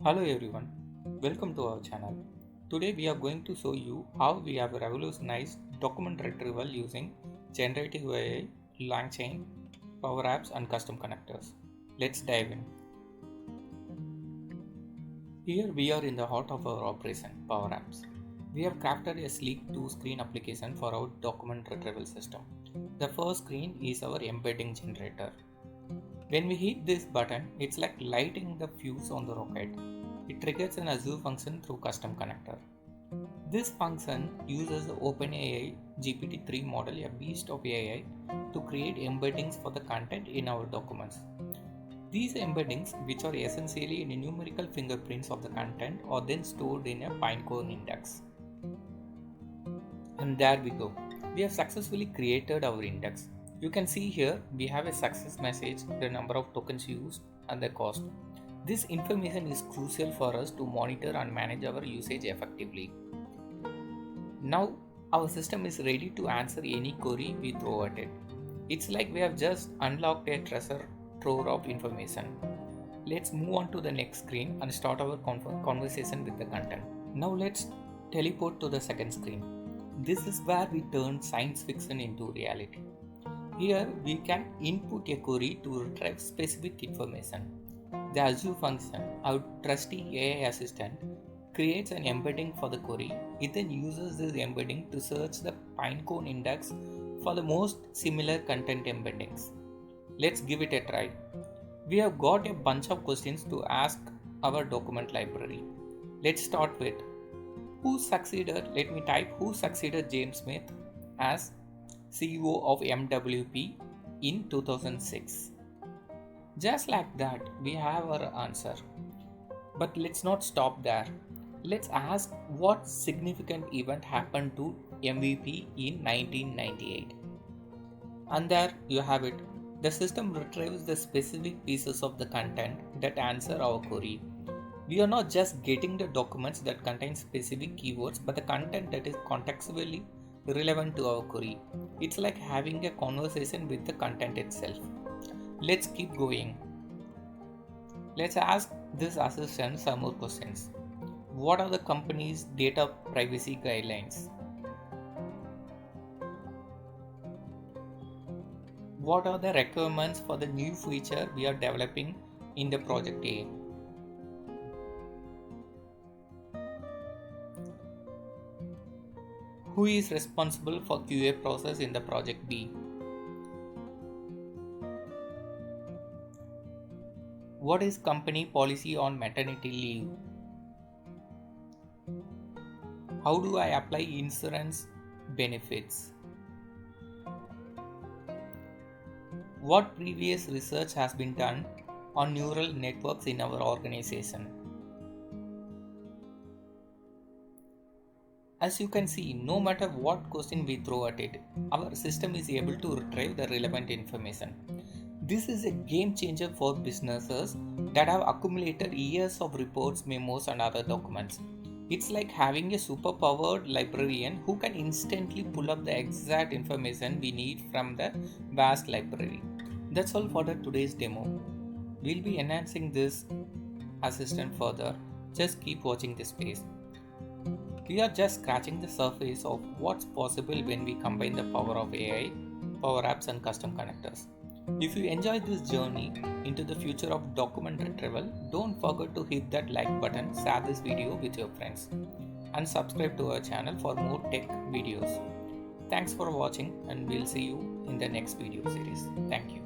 Hello everyone, welcome to our channel. Today we are going to show you how we have revolutionized document retrieval using generative AI, LangChain, Power Apps and custom connectors. Let's dive in. Here we are in the heart of our operation, Power Apps. We have crafted a sleek two-screen application for our document retrieval system. The first screen is our embedding generator. When we hit this button, it's like lighting the fuse on the rocket. It triggers an Azure function through custom connector. This function uses the OpenAI GPT-3 model, a beast of AI, to create embeddings for the content in our documents. These embeddings, which are essentially numerical fingerprints of the content, are then stored in a Pinecone index. And there we go. We have successfully created our index. You can see here we have a success message, the number of tokens used and the cost. This information is crucial for us to monitor and manage our usage effectively. Now our system is ready to answer any query we throw at it. It's like we have just unlocked a treasure trove of information. Let's move on to the next screen and start our conversation with the content. Now let's teleport to the second screen. This is where we turn science fiction into reality. Here we can input a query to retrieve specific information. The Azure function, our trusty AI assistant, creates an embedding for the query. It then uses this embedding to search the Pinecone index for the most similar content embeddings. Let's give it a try. We have got a bunch of questions to ask our document library. Let's start with who succeeded James Smith as CEO of MWP in 2006. Just like that, we have our answer. But let's not stop there. Let's ask what significant event happened to MVP in 1998. And there you have it. The system retrieves the specific pieces of the content that answer our query. We are not just getting the documents that contain specific keywords, but the content that is contextually relevant to our query. It's like having a conversation with the content itself. Let's keep going. Let's ask this assistant some more questions. What are the company's data privacy guidelines? What are the requirements for the new feature we are developing in the project A? Who is responsible for QA process in the project B? What is company policy on maternity leave? How do I apply insurance benefits? What previous research has been done on neural networks in our organization? As you can see, no matter what question we throw at it, our system is able to retrieve the relevant information. This is a game changer for businesses that have accumulated years of reports, memos, and other documents. It's like having a superpowered librarian who can instantly pull up the exact information we need from the vast library. That's all for today's demo. We'll be enhancing this assistant further. Just keep watching this space. We are just scratching the surface of what's possible when we combine the power of AI, Power Apps, and custom connectors. If you enjoyed this journey into the future of document retrieval, don't forget to hit that like button, share this video with your friends, and subscribe to our channel for more tech videos. Thanks for watching, and we'll see you in the next video series. Thank you.